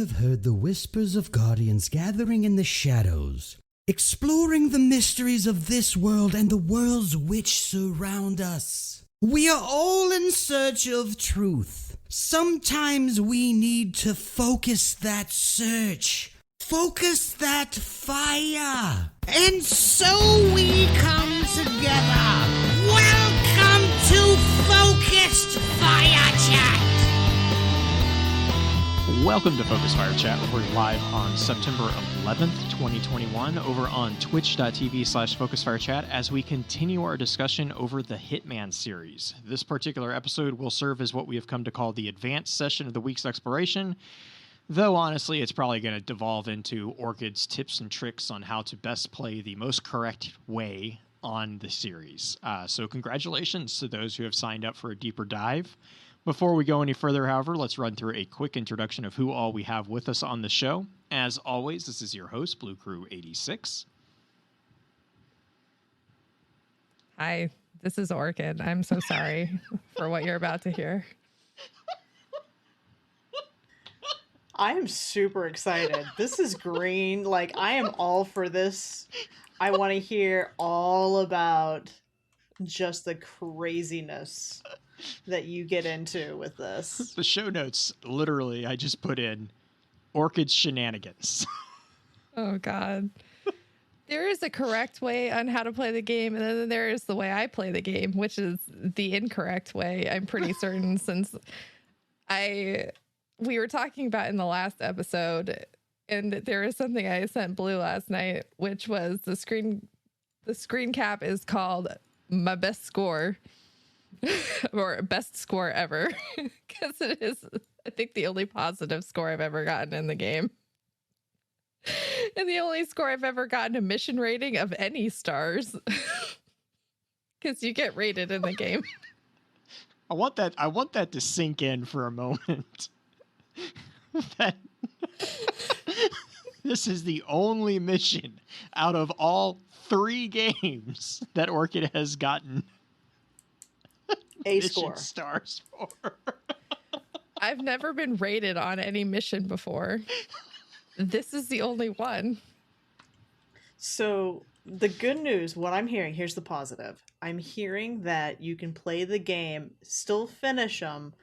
have heard the whispers of guardians gathering in the shadows, exploring the mysteries of this world and the worlds which surround us. We are all in search of truth. Sometimes we need to focus that search, focus that fire. And so we come together. Welcome to Focused Fire Chat. Welcome to Focus Fire Chat, recorded live on September 11th, 2021, over on twitch.tv/FocusFireChat as we continue our discussion over the Hitman series. This particular episode will serve as what we have come to call the advanced session of the week's exploration, though honestly it's probably going to devolve into Orchid's tips and tricks on how to best play the most correct way on the series. So congratulations to those who have signed up for a deeper dive. Before we go any further, however, let's run through a quick introduction of who all we have with us on the show. As always, this is your host, Blue Crew 86. Hi, this is Orchid. I'm so sorry for what you're about to hear. I am super excited. This is green. Like, I am all for this. I want to hear all about just the craziness that you get into with this. The show notes, literally, I just put in Orchid shenanigans. Oh, God. There is a correct way on how to play the game, and then there is the way I play the game, which is the incorrect way, I'm pretty certain, since we were talking about in the last episode, and there is something I sent Blue last night, which was the screen cap is called My Best Score. Or best score ever, because it is, I think, the only positive score I've ever gotten in the game, and the only score I've ever gotten a mission rating of any stars, because you get rated in the game. I want that to sink in for a moment. That this is the only mission out of all 3 games that Orchid has gotten A score stars for. I've never been rated on any mission before. This is the only one. So the good news, what I'm hearing, here's the positive. I'm hearing that you can play the game, still finish them,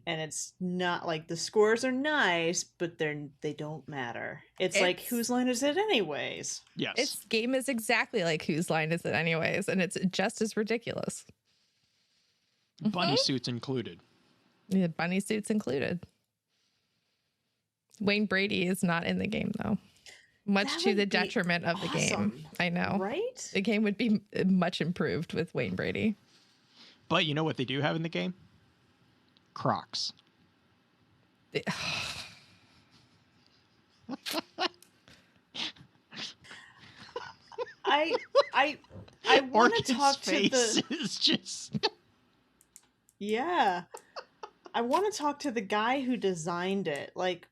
and it's not like the scores are nice, but they don't matter. It's like, whose line is it anyways? Yes. Its game is exactly like Whose Line Is It Anyways, and it's just as ridiculous. Bunny suits included. Yeah, bunny suits included. Wayne Brady is not in the game, though. Much to the detriment of the game. I know. Right? The game would be much improved with Wayne Brady. But you know what they do have in the game? Crocs. I want to talk to the... is just... Yeah. I want to talk to the guy who designed it. Like,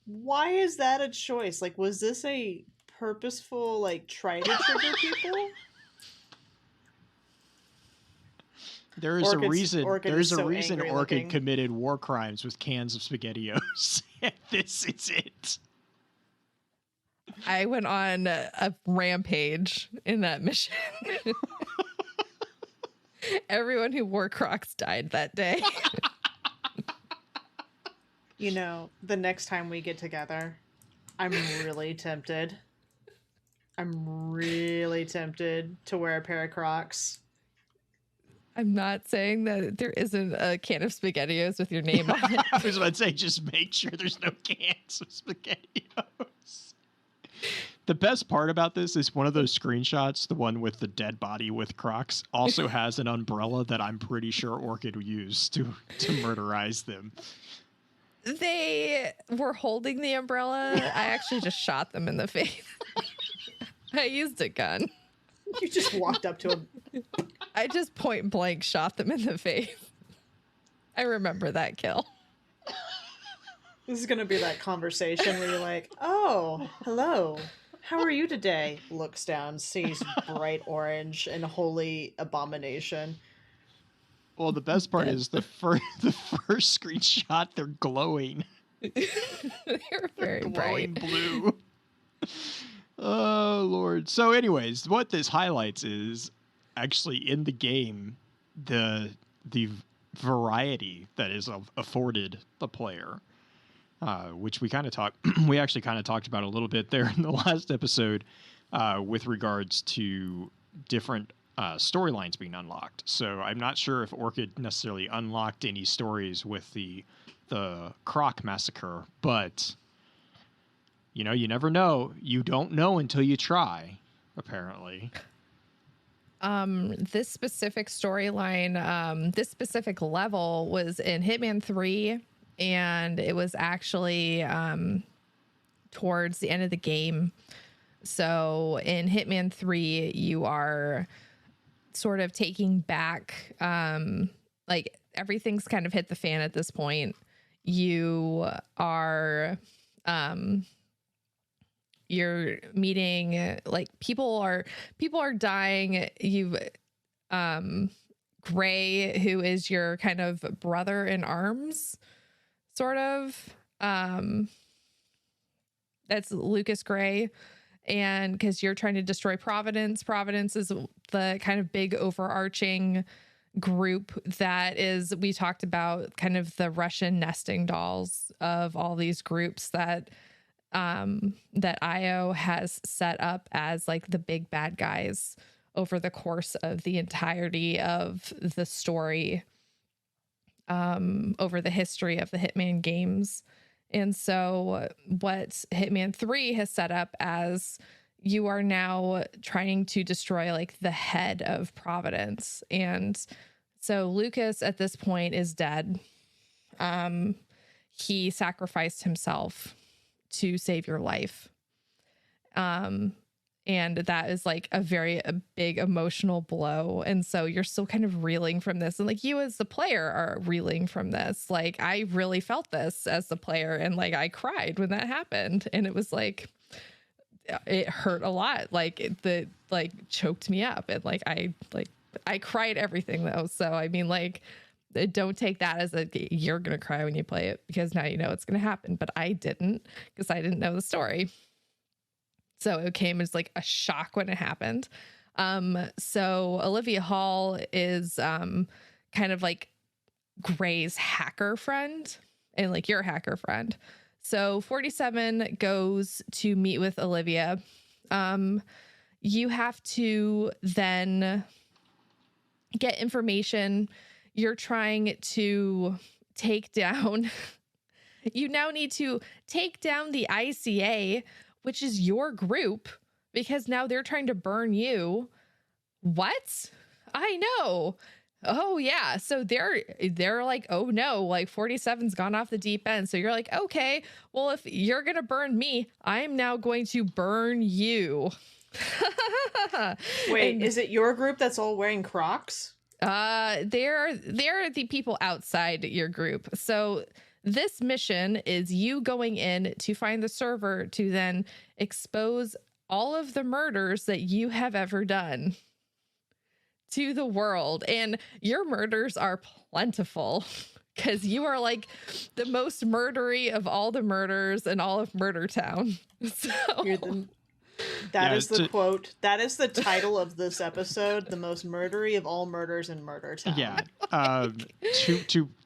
why is that a choice? Like, was this a purposeful, like, try to trigger people? There's a reason angry Orchid looking. committed war crimes with cans of SpaghettiOs. This is it. I went on a rampage in that mission. Everyone who wore Crocs died that day. You know, the next time we get together, I'm really tempted. I'm really tempted to wear a pair of Crocs. I'm not saying that there isn't a can of SpaghettiOs with your name on it. I was about to say, just make sure there's no cans of SpaghettiOs. The best part about this is one of those screenshots, the one with the dead body with Crocs, also has an umbrella that I'm pretty sure Orchid used to murderize them. They were holding the umbrella. I actually just shot them in the face. I used a gun. You just walked up to him. I just point blank shot them in the face. I remember that kill. This is going to be that conversation where you're like, oh, hello. How are you today? Looks down, sees bright orange and holy abomination. Well, the best part is the first screenshot, they're glowing. They're very glowing bright. blue. Oh Lord. So anyways, what this highlights is actually in the game the variety that is afforded the player, which we kind of we actually kind of talked about a little bit there in the last episode, with regards to different storylines being unlocked. So I'm not sure if Orchid necessarily unlocked any stories with the Croc massacre, but you know, you never know. You don't know until you try, apparently. This specific storyline, this specific level was in Hitman 3, and it was actually towards the end of the game. So in Hitman 3, you are sort of taking back, like everything's kind of hit the fan at this point. You are you're meeting, like, people are dying. You've Gray, who is your kind of brother in arms, sort of, that's Lucas Gray. And because you're trying to destroy Providence is the kind of big overarching group that is, we talked about, kind of the Russian nesting dolls of all these groups that IO has set up as like the big bad guys over the course of the entirety of the story, over the history of the Hitman games. And so what Hitman 3 has set up as, you are now trying to destroy like the head of Providence. And so Lucas at this point is dead. He sacrificed himself to save your life. And that is like a big emotional blow. And so you're still kind of reeling from this. And like, you as the player are reeling from this. Like, I really felt this as the player. And like, I cried when that happened. And it was like, it hurt a lot. Like, it choked me up. And like, I cried everything though. So, I mean, like, don't take that as you're going to cry when you play it, because now you know it's going to happen. But I didn't, because I didn't know the story. So it came as like a shock when it happened. So Olivia Hall is kind of like Gray's hacker friend, and like your hacker friend. So 47 goes to meet with Olivia. You have to then get information. You're trying to take down, you now need to take down the ICA, which is your group, because now they're trying to burn you. What? I know. Oh yeah. So they're like, oh no, like 47's gone off the deep end. So you're like, okay, well, if you're going to burn me, I'm now going to burn you. Wait, is it your group that's all wearing Crocs? They're the people outside your group. So this mission is you going in to find the server to then expose all of the murders that you have ever done to the world. And your murders are plentiful, because you are like the most murdery of all the murders in all of Murder Town. So that is the quote. That is the title of this episode: the most murdery of all murders in Murder Town. Yeah.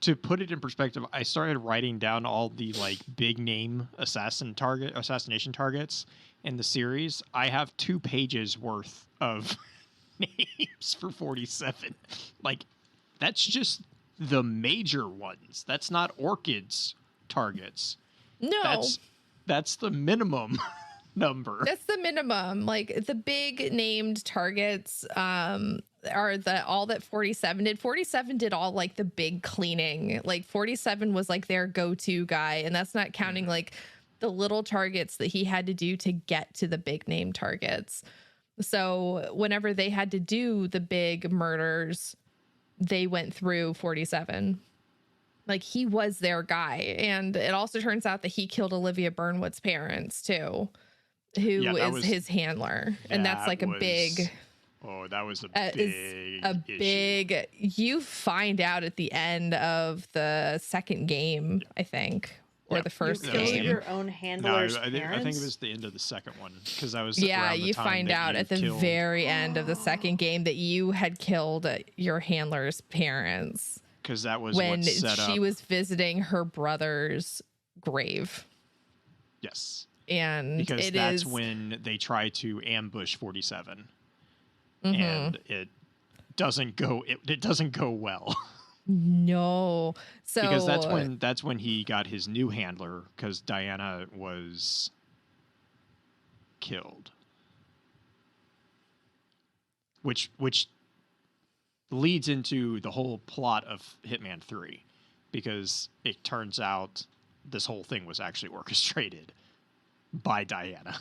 To put it in perspective, I started writing down all the like big name assassination targets in the series. I have 2 pages worth of names for 47. Like, that's just the major ones. That's not Orchid's targets. no, that's the minimum number. that's the minimum. Like, the big named targets are all that 47 did. 47 did all like the big cleaning. Like 47 was like their go-to guy, and that's not counting like the little targets that he had to do to get to the big name targets. So whenever they had to do the big murders, they went through 47. Like, he was their guy. And it also turns out that he killed Olivia Burnwood's parents too, who is his handler. And that's like a big... Oh, that was a big issue. You find out at the end of the second game, I think, or Yeah, the first you that was the killed game. end. your own No, handler's I think parents? it was the end of the second one because I was Yeah, around the you time find that out you at the killed, very end of the second game that you had killed your handler's parents because that was when what set she up. was visiting her brother's grave. Yes, And because it that's is when they try to ambush 47, Mhm. and it doesn't go. It doesn't go well. no. So Because that's when he got his new handler because Diana was killed, which leads into the whole plot of Hitman 3, because it turns out this whole thing was actually orchestrated by Diana.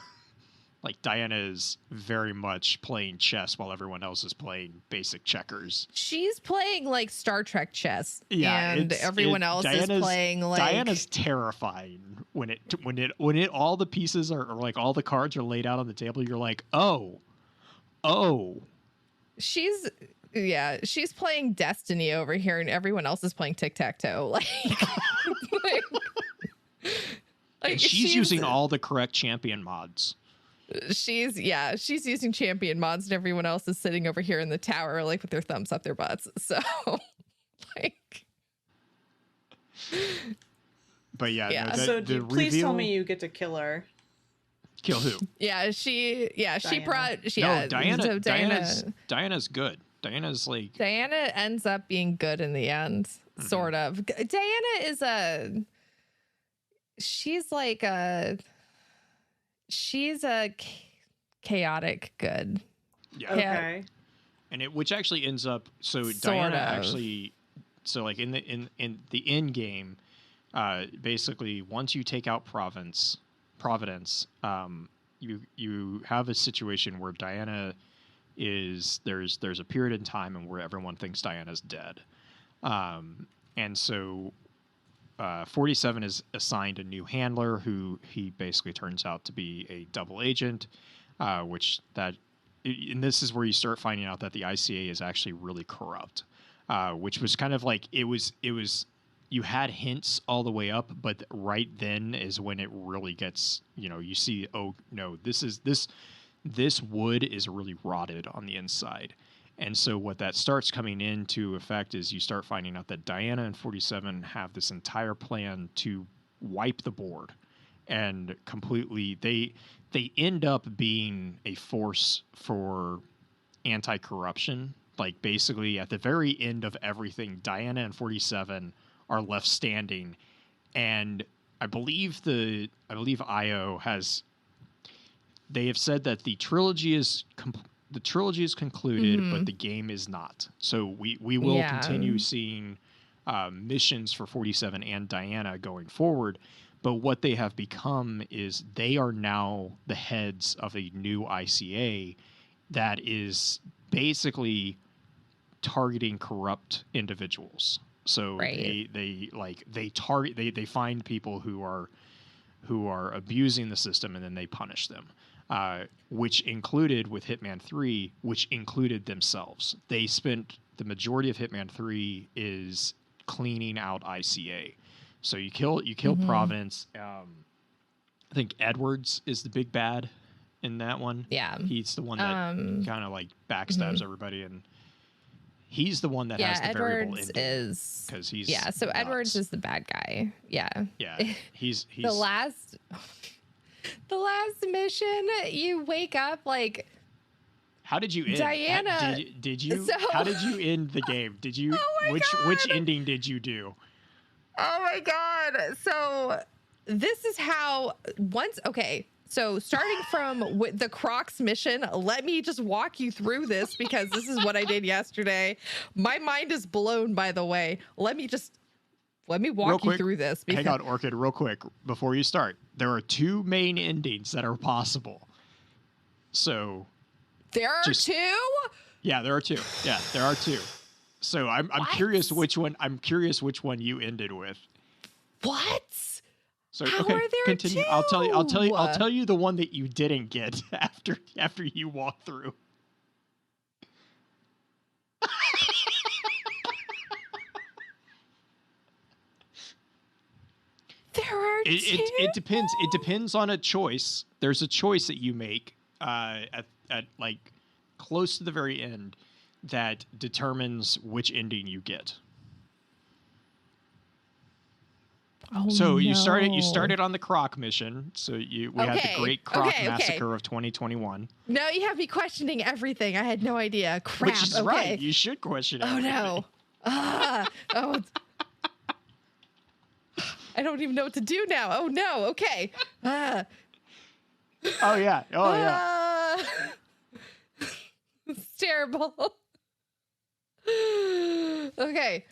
Like, Diana is very much playing chess while everyone else is playing basic checkers. she's playing like Star Trek chess. Yeah, and everyone else is playing like Diana's terrifying when it all the pieces are, or like all the cards are laid out on the table. You're like, oh, she's playing Destiny over here, and everyone else is playing tic-tac-toe. Like, and she's using all the correct champion mods. she's using champion mods, and everyone else is sitting over here in the tower, like with their thumbs up their butts. So, like, But yeah, Yeah. no, So please tell me reveal- you get to kill her. kill who? she Diana. brought No, Diana. so Diana's good. Diana's like, Diana ends up being good in the end, sort of. Diana is she's a chaotic good. yeah. Okay. And which actually ends up, so Sort Diana of. actually, so like in the end game, basically once you take out Providence, you have a situation where Diana is, there's a period in time and where everyone thinks Diana's dead, and so 47 is assigned a new handler who he basically turns out to be a double agent, and this is where you start finding out that the ICA is actually really corrupt, which was kind of like, it was you had hints all the way up, but right then is when it really gets, you see, oh no, this wood is really rotted on the inside. And so what that starts coming into effect is you start finding out that Diana and 47 have this entire plan to wipe the board, and completely they end up being a force for anti-corruption. Like, basically at the very end of everything, Diana and 47 are left standing, and I believe IO has, they have said that the trilogy is concluded, but the game is not. So we will continue seeing missions for 47 and Diana going forward. But what they have become is they are now the heads of a new ICA that is basically targeting corrupt individuals. So Right. they find people who are abusing the system, and then they punish them. Which included with Hitman 3, which included themselves. They spent the majority of Hitman 3 is cleaning out ICA. So you kill Providence. I think Edwards is the big bad in that one. Yeah. He's the one that kind of like backstabs everybody, and he's the one that has the variable Edwards ending. is, because he's so nuts. Edwards is the bad guy. Yeah. He's the last mission, you wake up like, how did you end? Diana. Did you? So- How did you end the game? Did you? Oh my which God. ending did you do? oh my God. So this is how so starting from the Crocs mission, let me just walk you through this, because this is what I did yesterday. My mind is blown, by the way. Let me walk Real quick, you through this. Hang on, Orchid, real quick before you start. There are two main endings that are possible. So There are two? yeah, there are two. Yeah, there are two. So I'm curious which one. I'm curious which one you ended with. What? So How okay, are there continue. two? I'll tell you the one that you didn't get after you walk through. There are it depends. It depends on a choice. There's a choice that you make at like close to the very end that determines which ending you get. Oh, So you no. started on the Croc mission. So we had the Great Croc Massacre of 2021. Now you have me questioning everything. I had no idea. Crap. Which is right. You should question everything. Oh no. Oh. I don't even know what to do now. Oh no. Okay. Oh yeah. Oh yeah. It's terrible. Okay.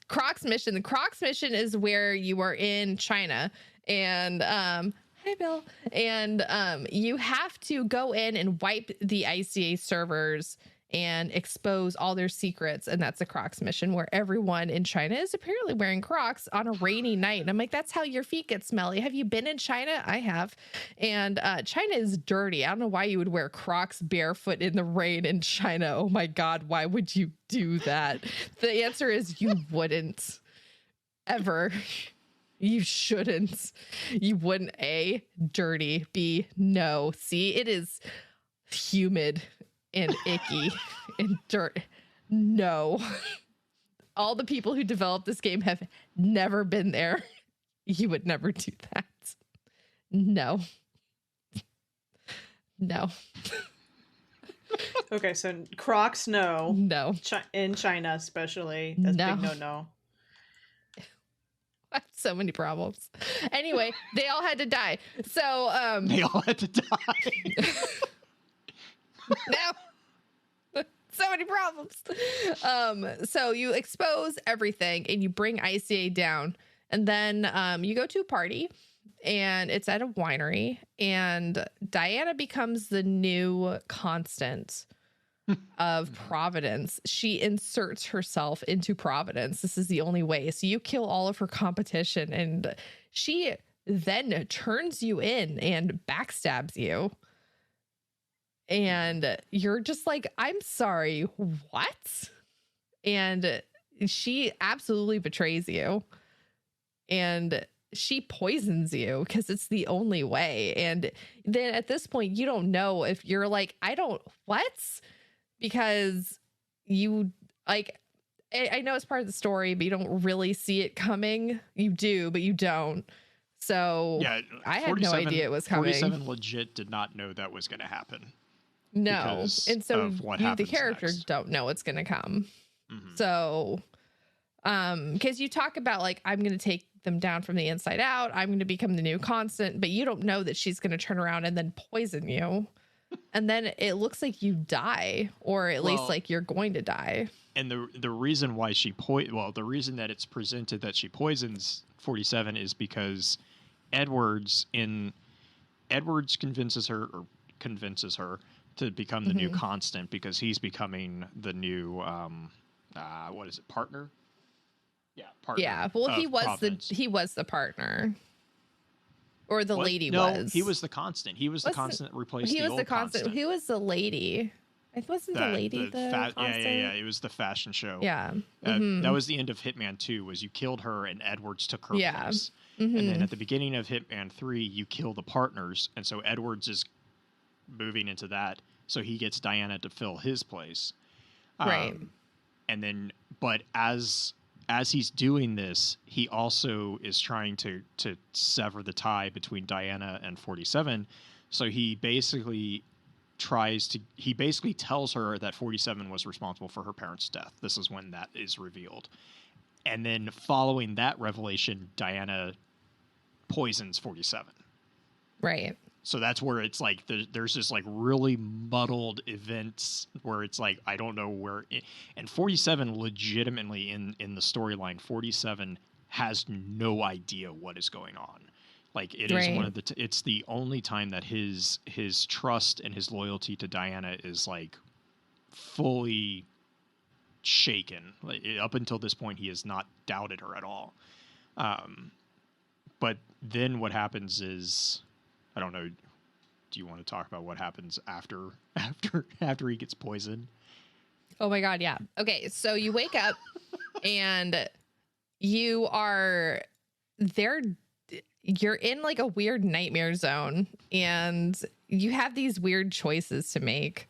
Croc's mission. The Croc's mission is where you are in China, and hi Bill. And you have to go in and wipe the ICA servers and expose all their secrets, and that's a Croc's mission, where everyone in China is apparently wearing Crocs on a rainy night. And I'm like, that's how your feet get smelly. Have you been in China? I have. And China is dirty. I don't know why you would wear Crocs barefoot in the rain in China. Oh my God, why would you do that? The answer is you wouldn't ever. You shouldn't. You wouldn't. A, dirty. B, no. C, it is humid and icky and dirt. No. All the people who developed this game have never been there. You would never do that. No. Okay, so Crocs, no. No. In China, especially. That's No. big no. I have so many problems. Anyway, they all had to die. So, They all had to die. no. So many problems. So you expose everything and you bring ICA down, and then you go to a party, and it's at a winery, and Diana becomes the new constant of Providence. She inserts herself into Providence. This is the only way. So you kill all of her competition, and she then turns you in and backstabs you. And you're just like, I'm sorry, what? And she absolutely betrays you. And she poisons you because it's the only way. And then at this point, you don't know if you're like, what? Because you, like, I know it's part of the story, but you don't really see it coming. You do, but you don't. So Yeah, I had no idea it was coming. 47 legit did not know that was going to happen. No. And so you, the characters next. don't know what's going to come. Mm-hmm. So, because you talk about like, I'm going to take them down from the inside out. I'm going to become the new constant, but you don't know that she's going to turn around and then poison you. And then it looks like you die, or at least like you're going to die. And the reason why the reason that it's presented that she poisons 47 is because Edwards convinces her to become the new constant, because he's becoming the new what is it, partner? Yeah, partner. Yeah, well, he was the partner, or the lady was. No, he was the constant. He was the constant that replaced the old constant. Who was the lady? It wasn't the lady. The constant? Yeah. It was the fashion show. Yeah, that was the end of Hitman 2. Was you killed her and Edwards took her place. And then at the beginning of Hitman 3, you kill the partners, and so Edwards is moving into that, so he gets Diana to fill his place. Right. And then, but as he's doing this, he also is trying to sever the tie between Diana and 47. So he basically tells her that 47 was responsible for her parents' death. This is when that is revealed. And then following that revelation, Diana poisons 47. Right. So that's where it's like there's this like really muddled events where it's like I don't know where and 47 legitimately in the storyline, 47 has no idea what is going on. Like it is one of it's the only time that his trust and his loyalty to Diana is like fully shaken. Like, up until this point, he has not doubted her at all. But then what happens is, I don't know. Do you want to talk about what happens after he gets poisoned? Oh my God, yeah. Okay, so you wake up and you are there. you're in like a weird nightmare zone, and you have these weird choices to make.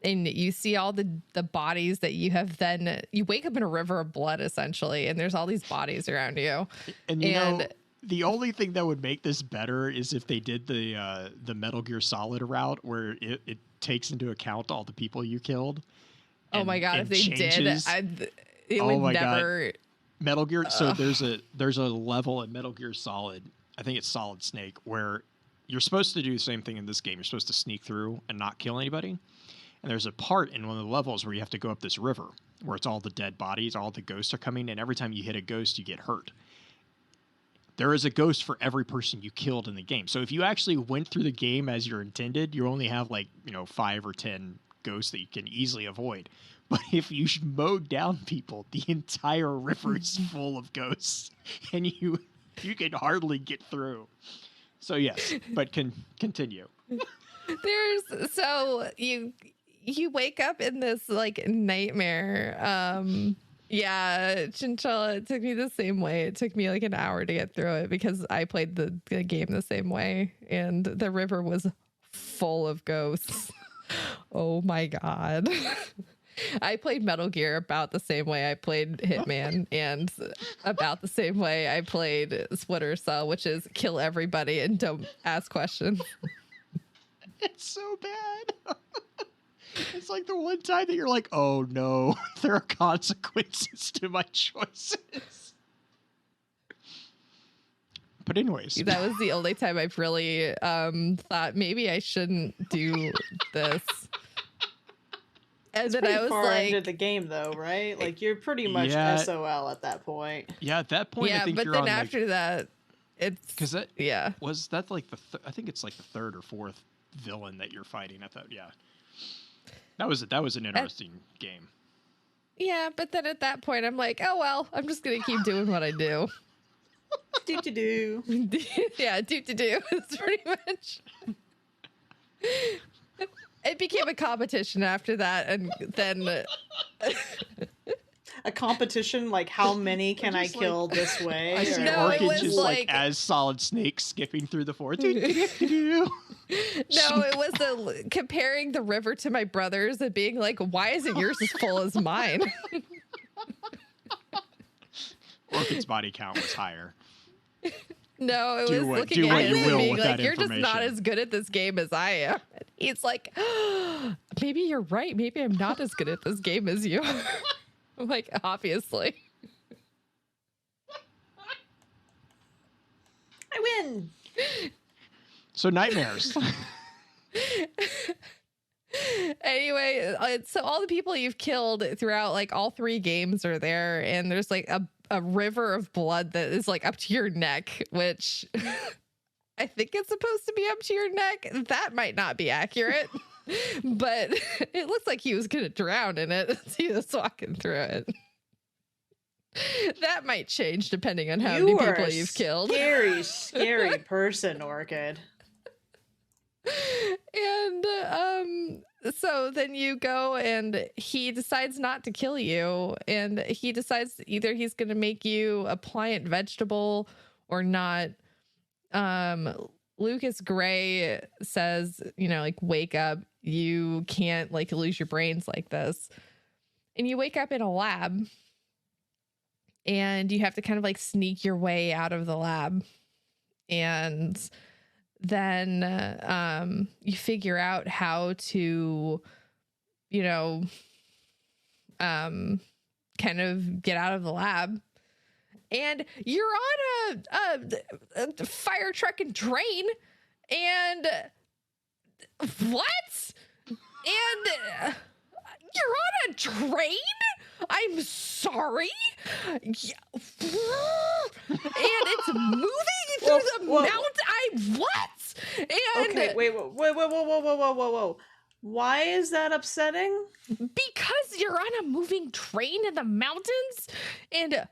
And you see all the bodies that you have, then you wake up in a river of blood essentially, and there's all these bodies around you. And you know, the only thing that would make this better is if they did the Metal Gear Solid route where it takes into account all the people you killed. Oh my god, if they changes. did, it would never. God. Metal Gear. So there's a level in Metal Gear Solid, I think it's Solid Snake, where you're supposed to do the same thing in this game. You're supposed to sneak through and not kill anybody. And there's a part in one of the levels where you have to go up this river where it's all the dead bodies, all the ghosts are coming, and every time you hit a ghost, you get hurt. There is a ghost for every person you killed in the game. So if you actually went through the game as you're intended, you only have 5 or 10 ghosts that you can easily avoid. But if you mowed down people, the entire river is full of ghosts, and you can hardly get through. So yes, but continue. You wake up in this like nightmare. Yeah, Chinchilla, it took me the same way. It took me like an hour to get through it because I played the game the same way, and the river was full of ghosts. Oh my god. I played Metal Gear about the same way I played Hitman, and about the same way I played Splinter Cell, which is kill everybody and don't ask questions. It's so bad. It's like the one time that you're like, oh no, there are consequences to my choices. But anyways. That was the only time I've really thought maybe I shouldn't do this. And then I was far like, into the game though, right? Like you're pretty much SOL at that point. Yeah, at that point, I think but you're then on after that, it's because that yeah was that like I think it's like the third or fourth villain that you're fighting. I thought, yeah, that was an interesting game. Yeah, but then at that point, I'm like, oh well, I'm just gonna keep doing what I do. Do. Yeah, do. It's pretty much. It became a competition after that, and then a competition like how many can I kill this way? I see No, it Orchid was just like as Solid Snake skipping through the forest. No, it was comparing the river to my brother's and being like, why isn't yours as full as mine? Orchid's body count was higher. No, it was looking at him and being like, you're just not as good at this game as I am. He's like, oh, maybe you're right. Maybe I'm not as good at this game as you are. I'm like, obviously. I win. So nightmares. Anyway, so all the people you've killed throughout like all 3 games are there, and there's like a river of blood that is like up to your neck, which I think it's supposed to be up to your neck. That might not be accurate, but it looks like he was gonna drown in it as he was walking through it. That might change depending on how many people you've killed. Scary person, Orchid. And so then you go and he decides not to kill you, and he decides either he's going to make you a pliant vegetable or not. Lucas Gray says, like, wake up, you can't like lose your brains like this. And you wake up in a lab, and you have to kind of like sneak your way out of the lab, and then you figure out how to, kind of get out of the lab, and you're on a fire truck and train, and what? And you're on a train? I'm sorry. Yeah. And it's moving through the mountain. What? And okay, wait, whoa. Why is that upsetting? Because you're on a moving train in the mountains, and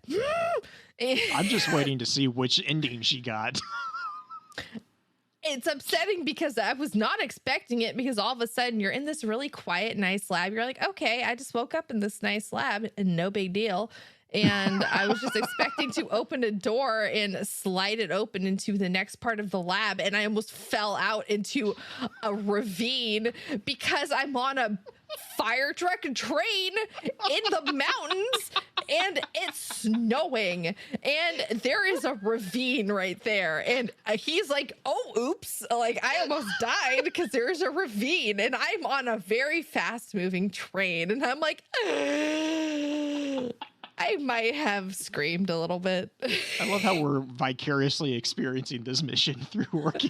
I'm just waiting to see which ending she got. It's upsetting because I was not expecting it, because all of a sudden you're in this really quiet, nice lab. You're like, okay, I just woke up in this nice lab and no big deal. And I was just expecting to open a door and slide it open into the next part of the lab. And I almost fell out into a ravine because I'm on a fire truck train in the mountains and it's snowing and there is a ravine right there. And he's like, oh, oops. Like, I almost died because there's a ravine and I'm on a very fast moving train. And I'm like, I might have screamed a little bit. I love how we're vicariously experiencing this mission through Orchid.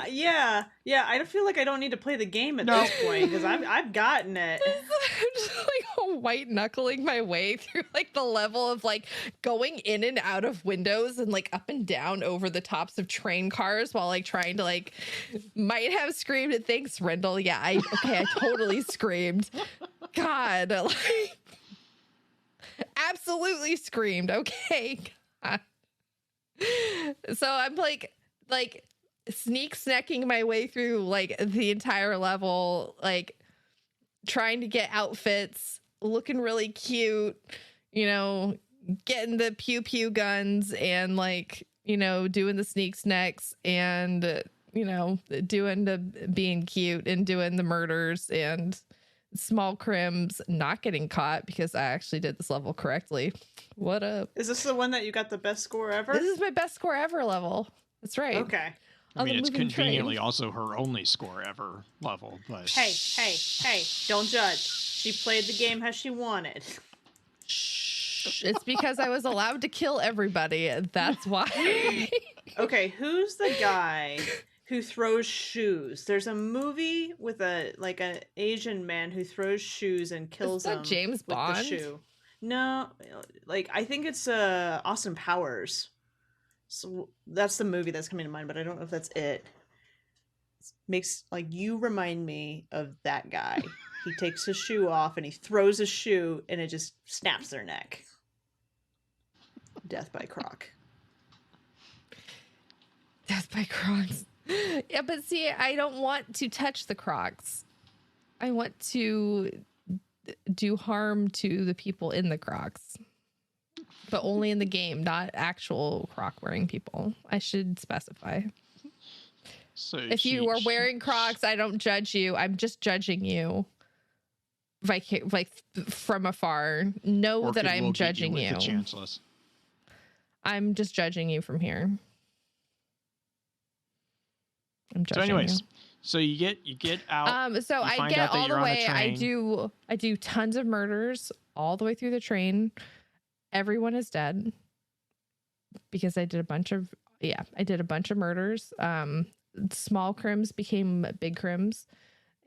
Yeah. I don't feel like I don't need to play the game at this point because I've gotten it. I'm just like white knuckling my way through like the level of like going in and out of windows and like up and down over the tops of train cars while like trying to like might have screamed at thanks, Rendell. Yeah, I totally screamed. God, like absolutely screamed. Okay. God. So I'm like snacking my way through like the entire level, like trying to get outfits, looking really cute, you know, getting the pew pew guns and like, you know, doing the sneak snacks and, you know, doing the being cute and doing the murders and small crims, not getting caught because I actually did this level correctly. What up? Is this the one that you got the best score ever? This is my best score ever level. That's right. Okay. I mean, it's conveniently also her only score ever level, but... Hey, don't judge. She played the game how she wanted. Shh. It's because I was allowed to kill everybody. That's why. Okay, who's the guy who throws shoes? There's a movie with an Asian man who throws shoes and kills him. James Bond? With the shoe. No, like I think it's Austin Powers. So that's the movie that's coming to mind, but I don't know if that's it. Makes like you remind me of that guy. He takes his shoe off and he throws his shoe and it just snaps their neck. Death by Croc. Death by Crocs. Yeah, but see, I don't want to touch the Crocs. I want to do harm to the people in the Crocs. But only in the game, not actual Croc wearing people. I should specify. So if you are wearing Crocs, I don't judge you. I'm just judging you. Like from afar. Know Orchid that I'm judging you. Chanceless. I'm just judging you from here. I'm judging so anyways, you. So you get out. So I get all the way. I do tons of murders all the way through the train. Everyone is dead because I did a bunch of murders. Small crims became big crims.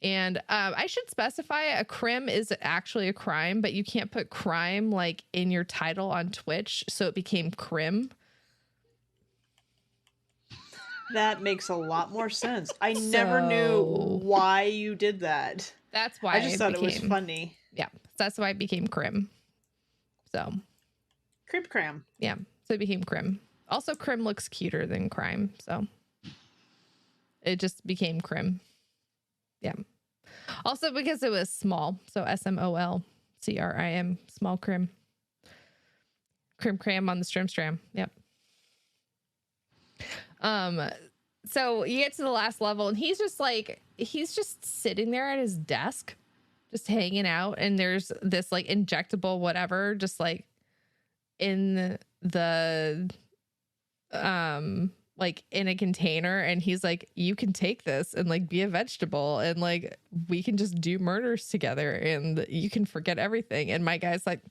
And I should specify a crim is actually a crime, but you can't put crime like in your title on Twitch. So it became crim. That makes a lot more sense. I never knew why you did that. That's why I just thought it was funny. Yeah, that's why it became crim. So. Crib cram. Yeah, so it became crim. Also, crim looks cuter than crime, so it just became crim. Yeah. Also because it was small, so SMOLCRIM, small crim. Crim on the stram. Yep. So you get to the last level and he's just sitting there at his desk, just hanging out, and there's this like injectable whatever just like in the like in a container, and he's like, you can take this and like be a vegetable and like we can just do murders together and you can forget everything. And my guy's like,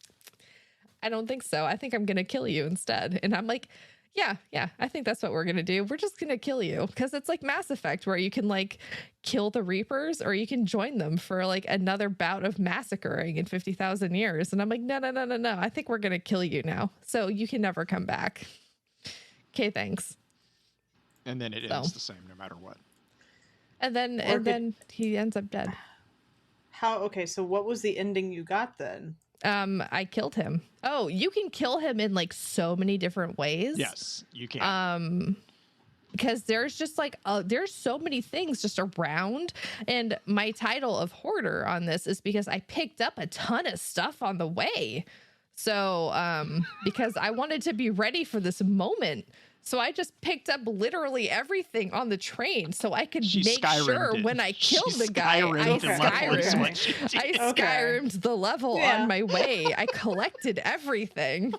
I don't think so. I think I'm gonna kill you instead. And I'm like, yeah, I think that's what we're gonna do. We're just gonna kill you, because it's like Mass Effect where you can like kill the Reapers or you can join them for like another bout of massacring in 50,000 years. And I'm like, no. I think we're gonna kill you now, so you can never come back. Okay, thanks. And then it ends the same no matter what. And then he ends up dead. Okay, so what was the ending you got then? I killed him. Oh, you can kill him in like so many different ways. Yes, you can. Because there's just like there's so many things just around, and my title of hoarder on this is because I picked up a ton of stuff on the way. So, because I wanted to be ready for this moment. So I just picked up literally everything on the train so I could make sure when I killed the guy, I Skyrimmed the level on my way. I collected everything.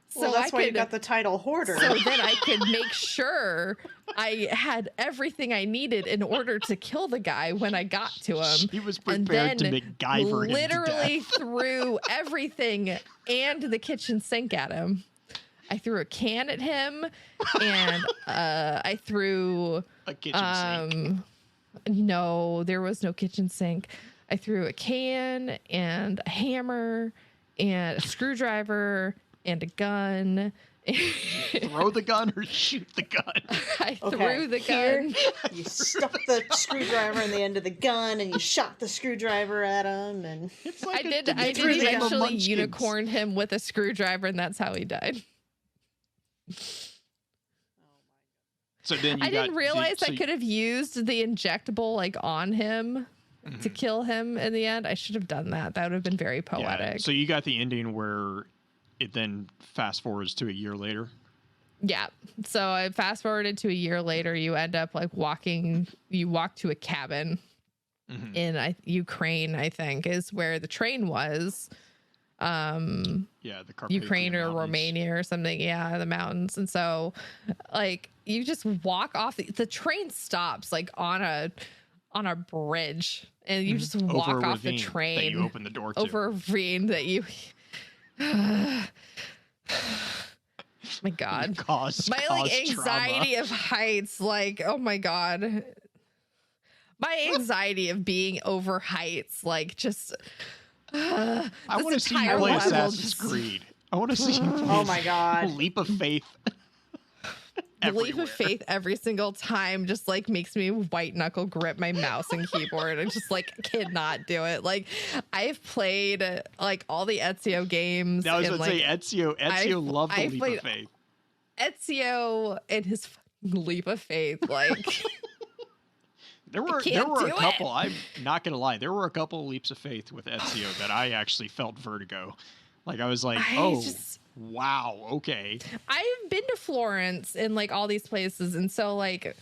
So that's why you got the title Hoarder. So then I could make sure I had everything I needed in order to kill the guy when I got to him. He was prepared to MacGyver him literally to death. threw everything and the kitchen sink at him. I threw a can at him, and I threw a kitchen sink. No, there was no kitchen sink. I threw a can and a hammer and a screwdriver and a gun. Throw the gun or shoot the gun? I threw the gun. You stuck the screwdriver in the end of the gun and you shot the screwdriver at him. And I did eventually unicorn him with a screwdriver, and that's how he died. So then I didn't realize I could have used the injectable like on him to kill him in the end. I should have done that. That would have been very poetic. Yeah, so you got the ending where it then fast forwards to a year later. Yeah. So I fast forwarded to a year later. You end up like you walk to a cabin in Ukraine, I think, is where the train was. The Ukraine or mountains. Romania or something. Yeah, the mountains. And so like you just walk off the train stops like on a bridge, and you just walk off the train that you open the door to. Over a ravine that you my god, my like anxiety of heights, like, oh my god, my anxiety of being over heights, like, just I want to see you play Assassin's Creed. I want to see you play oh my god, Leap of Faith. The leap of faith every single time just like makes me white knuckle grip my mouse and keyboard and just like cannot do it. Like, I've played like all the Ezio games. I was going to say Ezio loved the Leap of Faith. Ezio and his leap of faith, like there were a couple. I'm not going to lie. There were a couple of leaps of faith with Ezio that I actually felt vertigo. Like, I was like, wow, okay. I've been to Florence and like all these places, and so like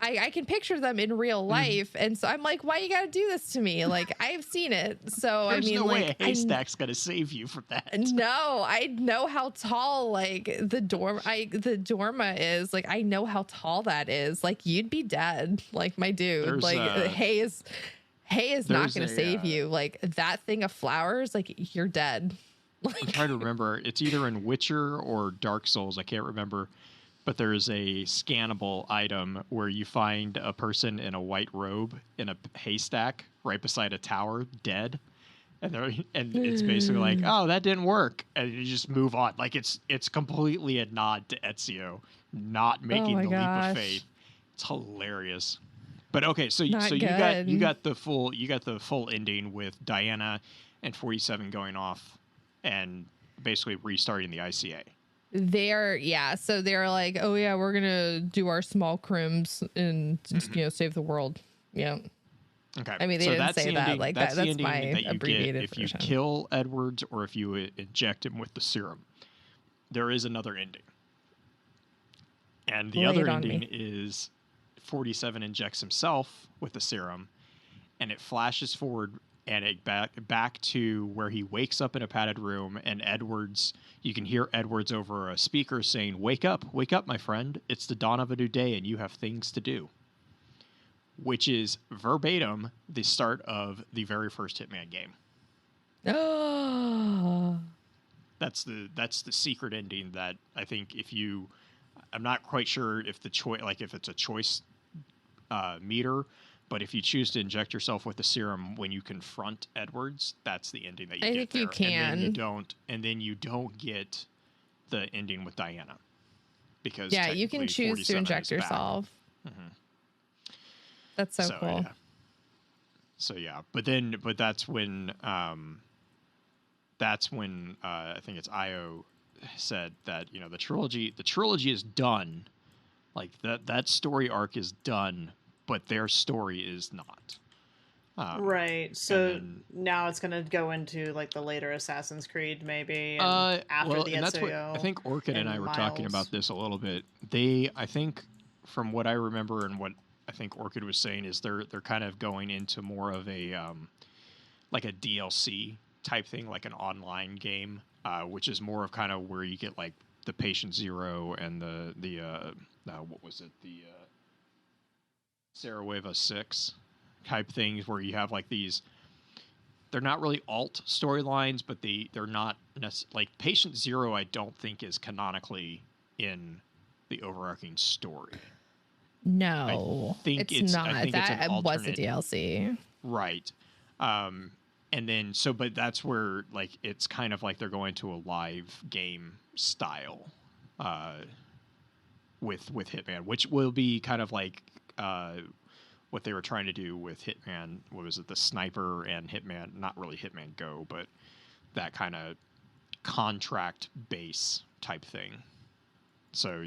I can picture them in real life, and so I'm like, why you gotta do this to me? Like, I've seen it, so There's I mean, no like, way a haystack's gonna save you from that. No, I know how tall like the Dorma is. Like, I know how tall that is. Like, you'd be dead, like, my dude. Hay is not gonna save you. Like, that thing of flowers, like, you're dead. I'm trying to remember. It's either in Witcher or Dark Souls. I can't remember. But there's a scannable item where you find a person in a white robe in a haystack right beside a tower, dead. And it's basically like, oh, that didn't work. And you just move on. Like, it's completely a nod to Ezio not making the leap of faith. It's hilarious. But okay, so you got the full ending with Diana and 47 going off and basically restarting the ICA. So they're like, oh yeah, we're gonna do our small crimes and save the world. Yeah. Okay. I mean, they didn't say that. Like, that's my abbreviated version. If you kill Edwards or if you inject him with the serum, there is another ending. And the other ending is 47 injects himself with the serum, and it flashes forward and it back to where he wakes up in a padded room, and Edwards, you can hear Edwards over a speaker saying, wake up, my friend. It's the dawn of a new day and you have things to do. Which is verbatim the start of the very first Hitman game. Oh. That's the secret ending that I think I'm not quite sure if if it's a choice meter, but if you choose to inject yourself with the serum when you confront Edwards, that's the ending that you get. I think you can. And then you don't get the ending with Diana. Because you can choose to inject yourself. Mm-hmm. That's so cool. Yeah. So yeah, but that's when I think it's Io said that, the trilogy is done. Like that story arc is done, but their story is not. Right. So then, now it's going to go into like the later Assassin's Creed, maybe, and after the and that's what I Ezio think Orchid and I and were talking about Miles. this a little bit. I think, from what I remember and what I think Orchid was saying, is they're kind of going into more of a like a DLC type thing, like an online game, which is more of kind of where you get like the Patient Zero and the what was it, the Sarajevo 6 type things, where you have like these. They're not really alt storylines, but they're not like Patient Zero. I don't think is canonically in the overarching story. No, it's not. I think it's an That was a alternate, DLC. right? And then but that's where like it's kind of like they're going to a live game style with Hitman, which will be kind of like what they were trying to do with Hitman. What was it, the Sniper and Hitman? Not really Hitman Go, but that kind of contract base type thing. So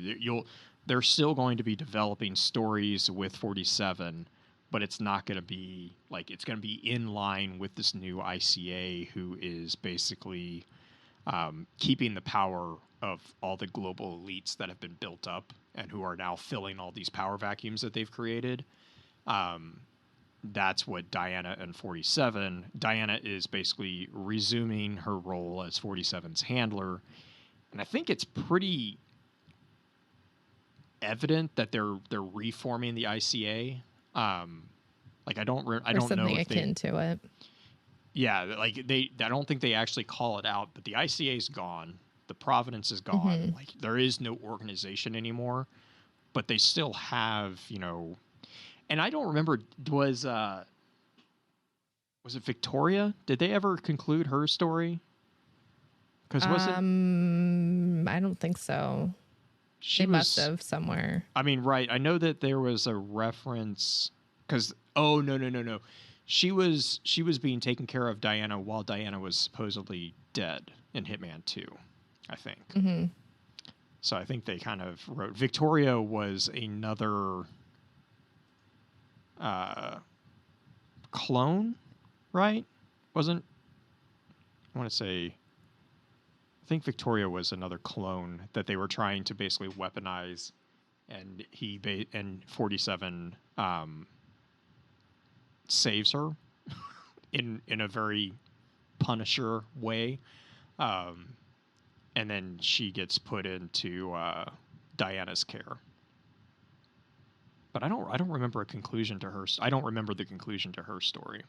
they're still going to be developing stories with 47, but it's not going to be like, it's going to be in line with this new ICA, who is basically keeping the power of all the global elites that have been built up and who are now filling all these power vacuums that they've created. That's what Diana and 47. Diana is basically resuming her role as 47's handler, and I think it's pretty evident that they're reforming the ICA. Like I don't know something if akin to it. Yeah, like I don't think they actually call it out, but the ICA is gone. The Providence is gone. Mm-hmm. Like there is no organization anymore, but they still have, and I don't remember, was it Victoria? Did they ever conclude her story? Because was it? I don't think so. They must have somewhere. I mean, right. I know that there was a reference because no. She was being taken care of Diana while Diana was supposedly dead in Hitman 2, I think. Mm-hmm. So I think they kind of wrote Victoria was another clone, right? I want to say, I think Victoria was another clone that they were trying to basically weaponize, and 47 saves her in a very Punisher way, and then she gets put into Diana's care. But I don't remember a conclusion to her. I don't remember the conclusion to her story.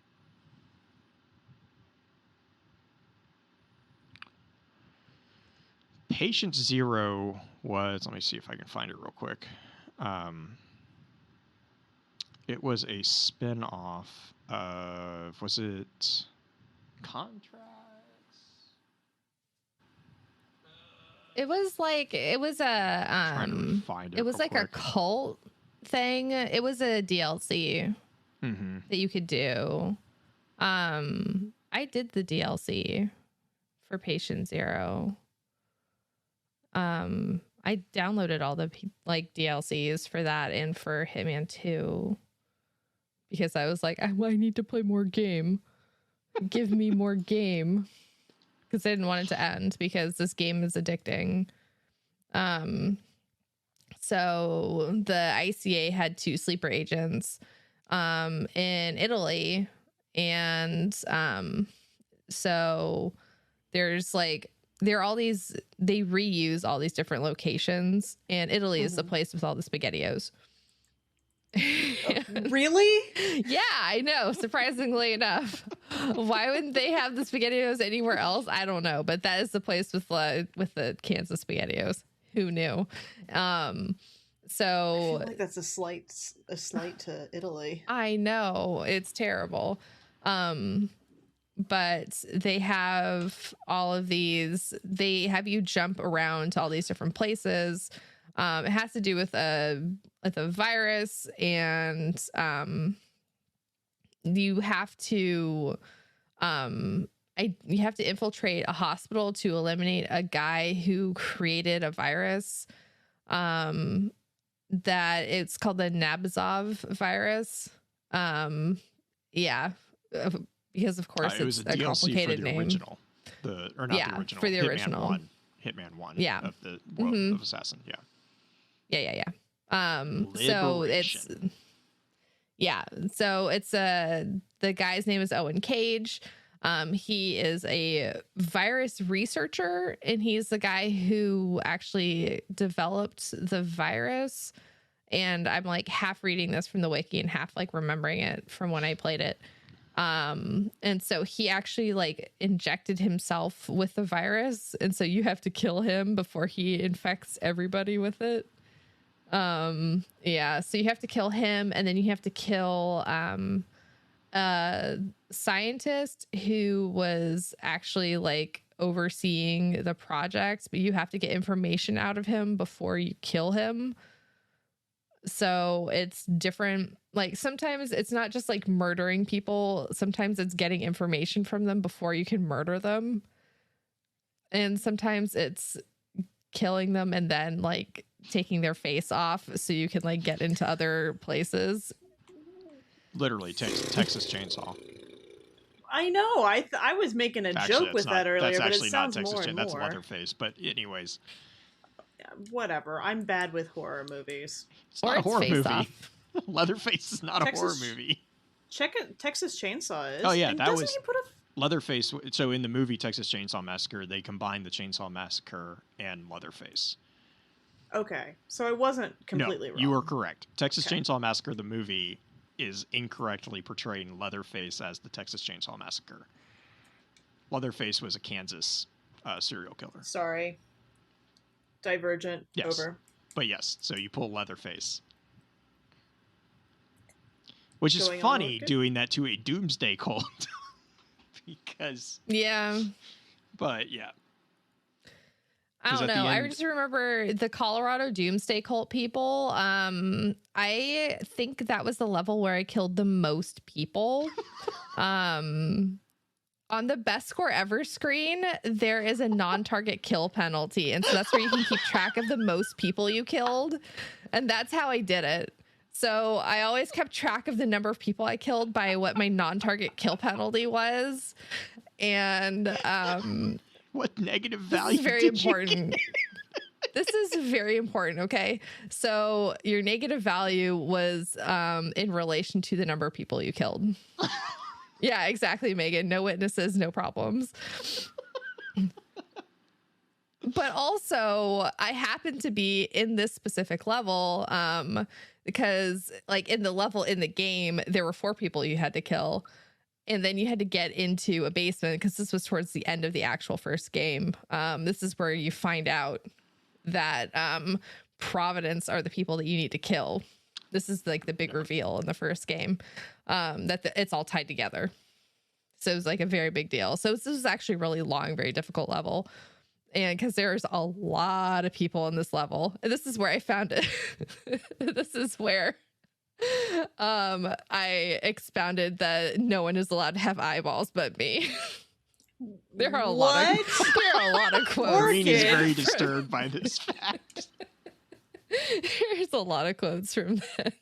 Patient Zero was, let me see if I can find it real quick. It was a spin-off of, was it Contracts? It was like, it was Trying to find it. It was like quick. a cult thing. It was a DLC that you could do. I did the DLC for Patient Zero. I downloaded all the like DLCs for that and for Hitman 2 because I was like, I need to play more game. Give me more game, because I didn't want it to end because this game is addicting. So the ICA had 2 sleeper agents in Italy, and so there's like, there are all these, they reuse all these different locations, and Italy is the place with all the SpaghettiOs. Really? Yeah, I know. Surprisingly enough, why wouldn't they have the SpaghettiOs anywhere else? I don't know, but that is the place with the cans of SpaghettiOs. Who knew? So I feel like that's a slight to Italy. I know, it's terrible. But they have all of these. They have you jump around to all these different places. It has to do with a virus, and you have to you have to infiltrate a hospital to eliminate a guy who created a virus. That it's called the Nabazov virus. Yeah. because of course It was it's a a DLC complicated for the name. original. Not Yeah, the original. for the Hitman original. 1. Hitman 1 Yeah. of the World of Assassin. Yeah. Yeah. So it's Liberation. so it's the guy's name is Owen Cage. He is a virus researcher, and he's the guy who actually developed the virus. And I'm like half reading this from the wiki and half like remembering it from when I played it. And so he actually like injected himself with the virus, and so you have to kill him before he infects everybody with it. So you have to kill him, and then you have to kill a scientist who was actually like overseeing the project, but you have to get information out of him before you kill him. So it's different. Like sometimes it's not just like murdering people. Sometimes it's getting information from them before you can murder them. And sometimes it's killing them and then like taking their face off so you can like get into other places. Literally Texas Chainsaw. I know. I was making a joke with that earlier, but it sounds more and more. That's Leatherface. But anyways, whatever. I'm bad with horror movies. It's not a horror movie. Off. Leatherface is not a horror movie. Check it. Texas Chainsaw is. Oh yeah, and that was he put a Leatherface. So in the movie Texas Chainsaw Massacre, they combined the Chainsaw Massacre and Leatherface. Okay, so I wasn't completely wrong. You were correct. Texas Chainsaw Massacre, the movie, is incorrectly portraying Leatherface as the Texas Chainsaw Massacre. Leatherface was a Kansas serial killer. Sorry. Divergent. Yes. Over. But yes, so you pull Leatherface. Which is Going funny on, doing that to a doomsday cult. Because... Yeah. But yeah. I don't know. I just remember the Colorado Doomsday Cult people. I think that was the level where I killed the most people. On the best score ever screen, there is a non-target kill penalty. And so that's where you can keep track of the most people you killed. And that's how I did it. So I always kept track of the number of people I killed by what my non-target kill penalty was. And what negative value? This is very important. This is very important. Okay. So your negative value was in relation to the number of people you killed. Yeah, exactly, Megan. No witnesses, no problems. But also, I happen to be in this specific level because, like, in the level in the game, there were 4 people you had to kill. And then you had to get into a basement because this was towards the end of the actual first game. This is where you find out that Providence are the people that you need to kill. This is like the big reveal in the first game, that it's all tied together. So it was like a very big deal. So this is actually a really long, very difficult level. And because there's a lot of people in this level. And this is where I found it. This is where I expounded that no one is allowed to have eyeballs but me. There are a lot of quotes. Maureen is very disturbed by this fact. There's a lot of quotes from this.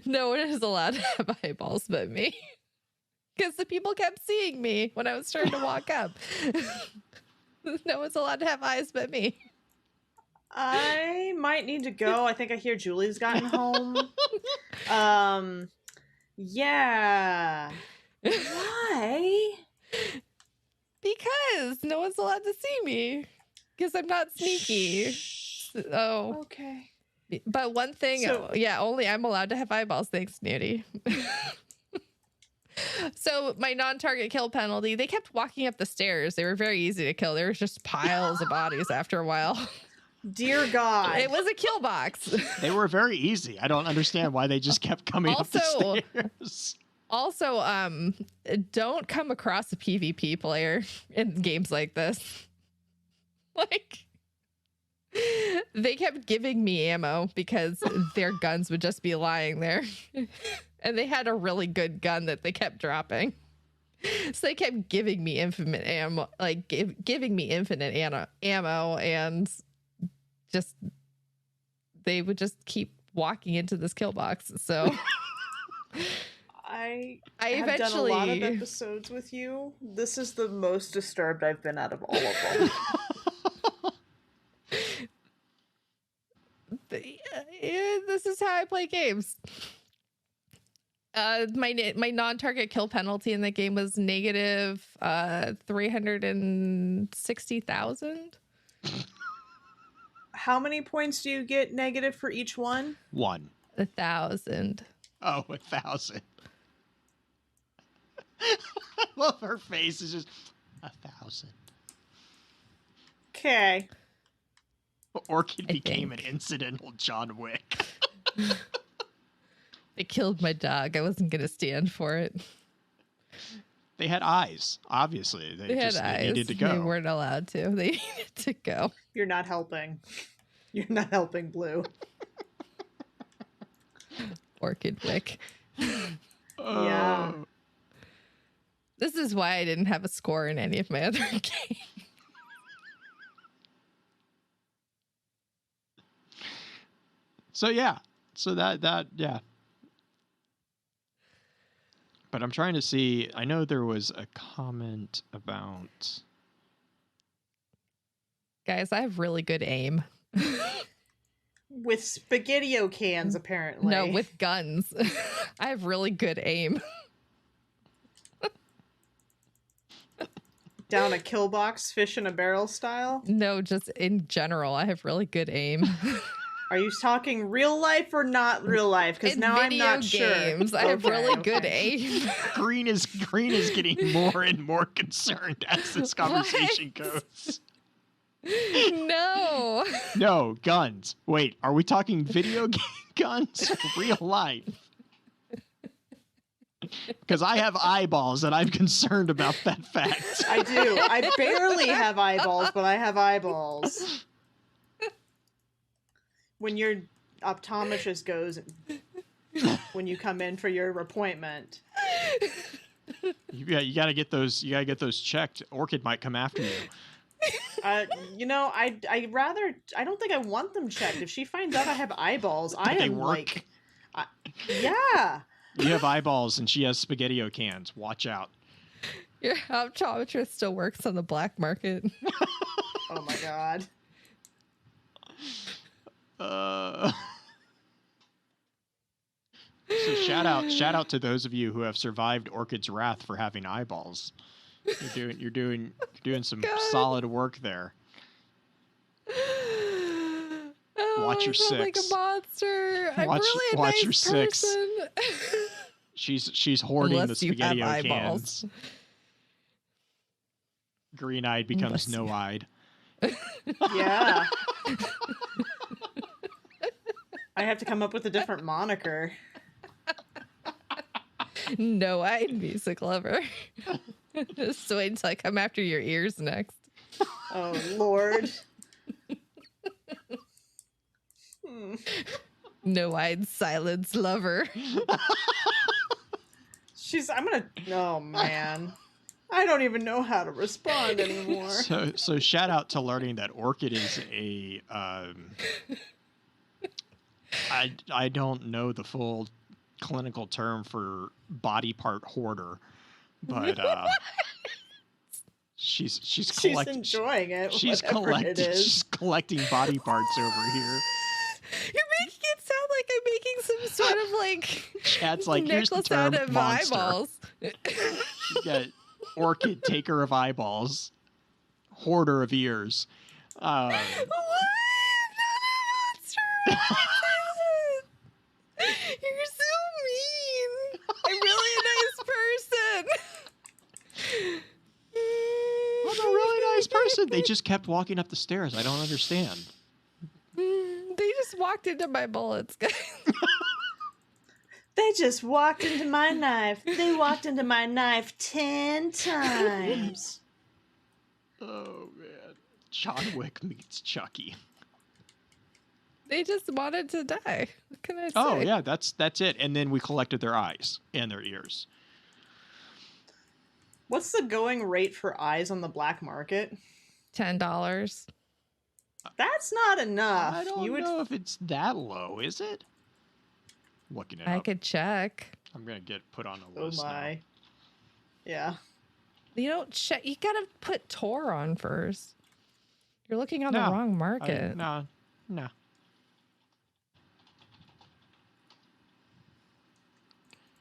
No one is allowed to have eyeballs but me. Because the people kept seeing me when I was trying to walk up. No one's allowed to have eyes but me. I might need to go. I think I hear Julie's gotten home. Yeah. Why? Because no one's allowed to see me. Because I'm not sneaky. Oh. Okay. But one thing, only I'm allowed to have eyeballs. Thanks, Nudie. So my non-target kill penalty, they kept walking up the stairs. They were very easy to kill. There was just piles of bodies after a while. Dear God. It was a kill box. They were very easy. I don't understand why they just kept coming up the stairs. Also, don't come across a PvP player in games like this. Like, they kept giving me ammo because their guns would just be lying there. And they had a really good gun that they kept dropping. So they kept giving me infinite ammo, like giving me infinite ammo, and just they would just keep walking into this kill box. So I I have done a lot of eventually- episodes with you. This is the most disturbed I've been out of all of them. This is how I play games. My non-target kill penalty in the game was negative 360,000. How many points do you get negative for each one? 1. 1,000. Oh, 1,000. I love her face. Is just 1,000. Okay. Orchid I became an think. incidental John Wick. They killed my dog. I wasn't gonna stand for it. They had eyes, obviously. They had eyes. They needed to go. They weren't allowed to. They needed to go. You're not helping. You're not helping, Blue. Orchid Wick. Yeah. This is why I didn't have a score in any of my other games. So yeah. So that yeah. But I'm trying to see. I know there was a comment about. Guys, I have really good aim. With spaghetti-o cans, apparently. No, with guns. I have really good aim. Down a kill box, fish in a barrel style? No, just in general, I have really good aim. Are you talking real life or not real life? Because In now I'm video not games, sure. I have Okay, really good okay. aim. Green is getting more and more concerned as this conversation goes. No. No, guns. Wait, are we talking video game guns or real life? Because I have eyeballs and I'm concerned about that fact. I do. I barely have eyeballs, but I have eyeballs. When your optometrist goes, when you come in for your appointment. You gotta get those. You gotta get those checked. Orchid might come after you. I don't think I want them checked. If she finds out I have eyeballs, I They am work. like, yeah. You have eyeballs and she has spaghetti-o cans. Watch out. Your optometrist still works on the black market. Oh my god. So shout out to those of you who have survived Orchid's wrath for having eyeballs. You're doing some God. solid work there. Oh, Watch your I felt like six. a monster. I'm really a Watch nice your six. person. She's hoarding Unless the you have spaghetti-o eyeballs. cans. Green-eyed becomes Unless you- no-eyed. Yeah. I have to come up with a different moniker. No-eyed music lover. Just wait until I come after your ears next. Oh Lord. No-eyed silence lover. Oh man. I don't even know how to respond anymore. So shout out to learning that Orchid is a I don't know the full clinical term for body part hoarder, but she's collecting. enjoying it. She's whatever it is. She's collecting body parts over here. You're making it sound like I'm making some sort of like Chad's like, here's the necklace term out of monster. eyeballs. You got Orchid, taker of eyeballs, hoarder of ears. What? I'm not a monster. You're so mean. I'm really a nice person. I'm a really nice person. They just kept walking up the stairs. I don't understand. They just walked into my bullets, guys. They just walked into my knife. They walked into my knife 10 times. Oh man, John Wick meets Chucky. They just wanted to die. What can I say? Oh yeah, that's it. And then we collected their eyes and their ears. What's the going rate for eyes on the black market? $10. That's not enough. I don't know if it's that low, is it? Looking it I up. could check. I'm going to get put on a Oh list my. Yeah. You don't check. You gotta put Tor on first. You're looking on the No, wrong market. No.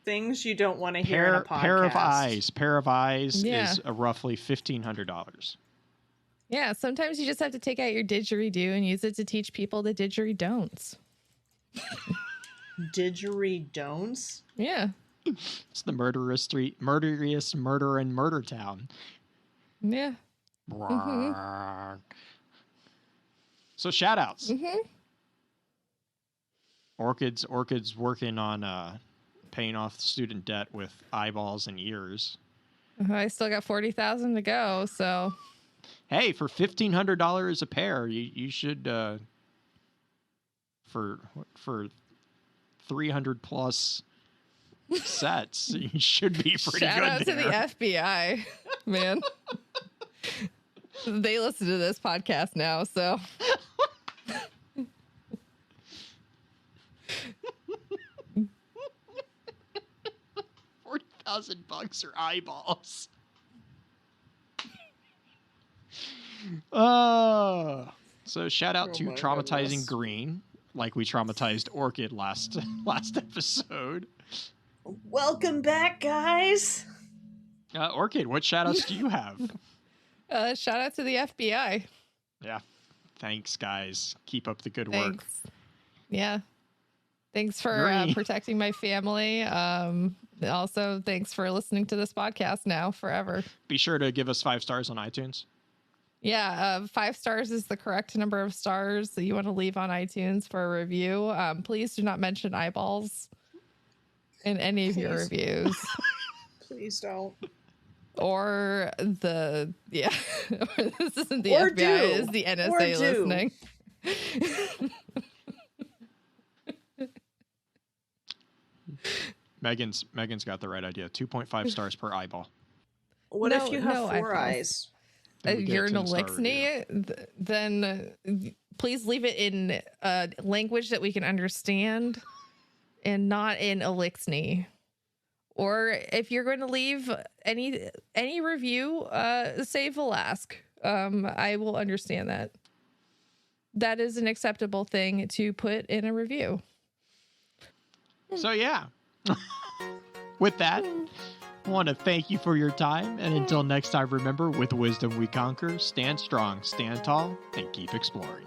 Things you don't want to hear in a podcast. Pair of eyes Yeah. is roughly $1,500. Yeah, sometimes you just have to take out your didgeridoo and use it to teach people the didgeridon'ts. Didgeridon'ts? Yeah. It's the murderous murder in Murder Town. Yeah. So shout outs. Mm-hmm. Orchid's working on paying off student debt with eyeballs and ears. I still got 40,000 to go, so Hey, for $1,500 a pair, you should for 300 plus sets, you should be pretty shout good out there. to the FBI, man. They listen to this podcast now, so $40,000 for eyeballs. So shout out to my traumatizing goodness. Green, like we traumatized Orchid last episode. Welcome back, guys. Orchid, what shout outs do you have? shout out to the FBI. Yeah. Thanks, guys. Keep up the good work. Thanks. Yeah. Thanks for Green. protecting my family. Also, thanks for listening to this podcast now forever. Be sure to give us 5 stars on iTunes. Yeah, 5 stars is the correct number of stars that you want to leave on iTunes for a review. Please do not mention eyeballs in any of your Please. reviews. Please don't. Or this isn't the Or FBI, do. it is the NSA Or do. listening. Megan's got the right idea. 2.5 stars per eyeball. What No, if you have no 4 eyeballs. eyes? Then we get a You're an 10-star elixny, then please leave it in a language that we can understand and not in elixny. Or if you're going to leave any review, say Velasque. I will understand that. That is an acceptable thing to put in a review. So yeah. With that, I want to thank you for your time, and until next time, remember, with wisdom we conquer. Stand strong, stand tall, and keep exploring.